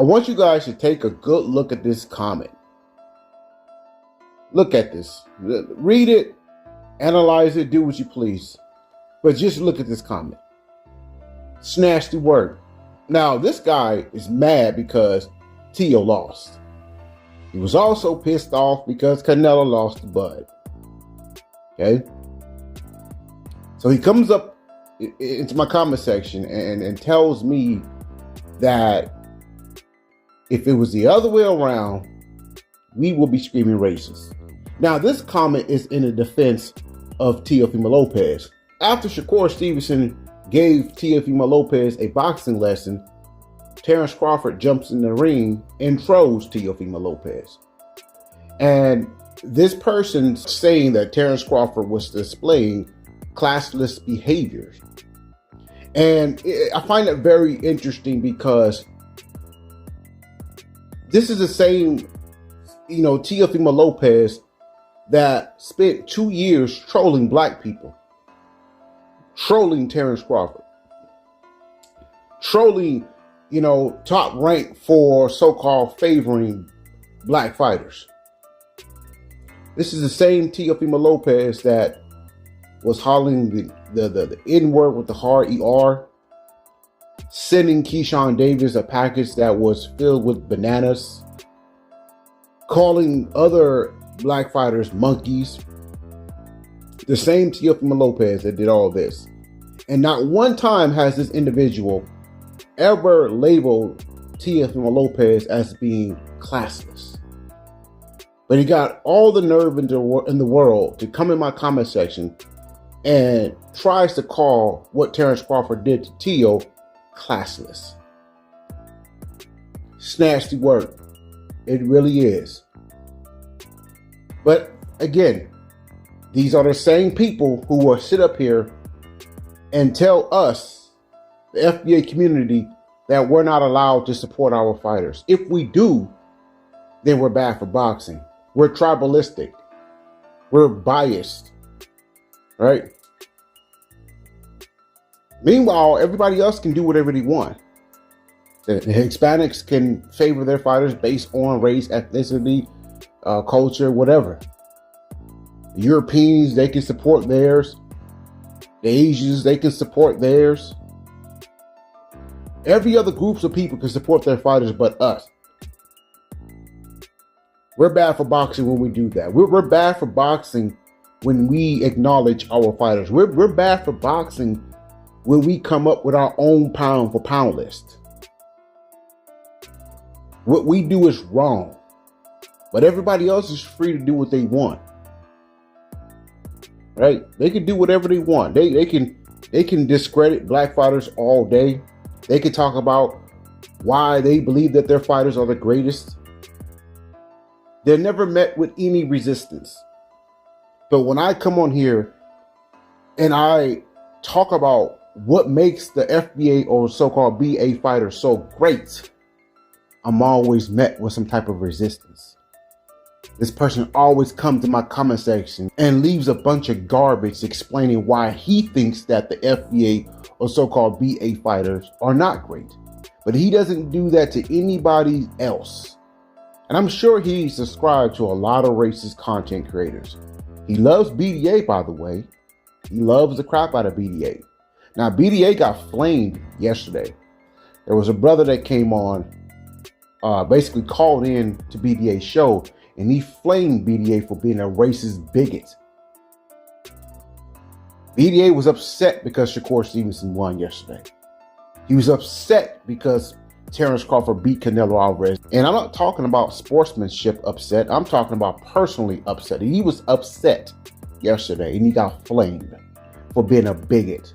I want you guys to take a good look at this comment. Look at this. Read it, analyze it, do what you please. But just look at this comment. Snatch the word. Now, this guy is mad because Tio lost. He was also pissed off because Canelo lost to Bud. Okay? So he comes up into my comment section and tells me that if it was the other way around, we will be screaming racist. Now, this comment is in the defense of Teofimo Lopez. After Shakur Stevenson gave Teofimo Lopez a boxing lesson, Terence Crawford jumps in the ring and throws Teofimo Lopez. And this person saying that Terence Crawford was displaying classless behaviors. And I find it very interesting because this is the same, Teofimo Lopez that spent 2 years trolling black people, trolling Terence Crawford, trolling, top rank for so-called favoring black fighters. This is the same Teofimo Lopez that was hollering the N-word with the hard ER, sending Keyshawn Davis a package that was filled with bananas, calling other black fighters monkeys. The same Teofimo Lopez that did all this. And not one time has this individual ever labeled Teofimo Lopez as being classless. But he got all the nerve in the world to come in my comment section and tries to call what Terence Crawford did to Tio classless. Snatch the word. It really is. But again, these are the same people who will sit up here and tell us, the FBA community, that we're not allowed to support our fighters. If we do, then we're bad for boxing. We're tribalistic. We're biased. Right? Meanwhile, everybody else can do whatever they want. The Hispanics can favor their fighters based on race, ethnicity, culture, whatever. The Europeans, they can support theirs. The Asians, they can support theirs. Every other groups of people can support their fighters but us. We're bad for boxing when we do that. We're bad for boxing when we acknowledge our fighters. We're bad for boxing when we come up with our own pound for pound list. What we do is wrong. But everybody else is free to do what they want. Right? They can do whatever they want. They can discredit black fighters all day. They can talk about why they believe that their fighters are the greatest. They're never met with any resistance. But when I come on here and I talk about what makes the FBA or so-called BA fighter so great, I'm always met with some type of resistance. This person always comes to my comment section and leaves a bunch of garbage explaining why he thinks that the FBA or so-called BA fighters are not great. But he doesn't do that to anybody else. And I'm sure he subscribed to a lot of racist content creators. He loves BDA, by the way. He loves the crap out of BDA. Now, BDA got flamed yesterday. There was a brother that came on, basically called in to BDA's show, and he flamed BDA for being a racist bigot. BDA was upset because Shakur Stevenson won yesterday. He was upset because Terence Crawford beat Canelo Alvarez. And I'm not talking about sportsmanship upset. I'm talking about personally upset. He was upset yesterday and he got flamed for being a bigot.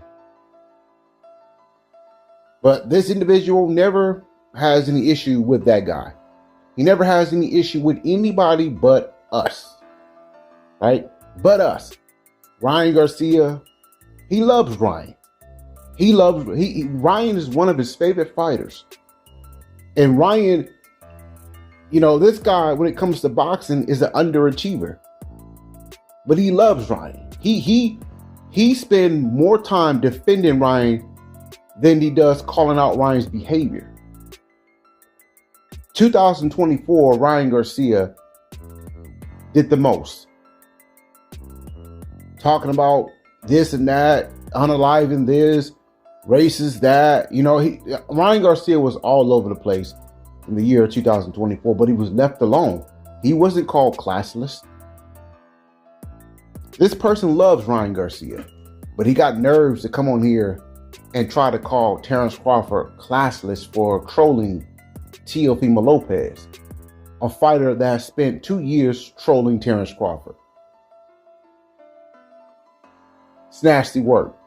But this individual never has any issue with that guy. He never has any issue with anybody but us. Right? But us. Ryan Garcia, he loves Ryan. Ryan is one of his favorite fighters. And Ryan, this guy, when it comes to boxing, is an underachiever. But he loves Ryan. He spends more time defending Ryan than he does calling out Ryan's behavior. 2024, Ryan Garcia did the most. Talking about this and that, unaliving this, racist that. Ryan Garcia was all over the place in the year 2024, but he was left alone. He wasn't called classless. This person loves Ryan Garcia, but he got nerves to come on here and try to call Terence Crawford classless for trolling Teofimo Lopez, a fighter that spent 2 years trolling Terence Crawford. It's nasty work.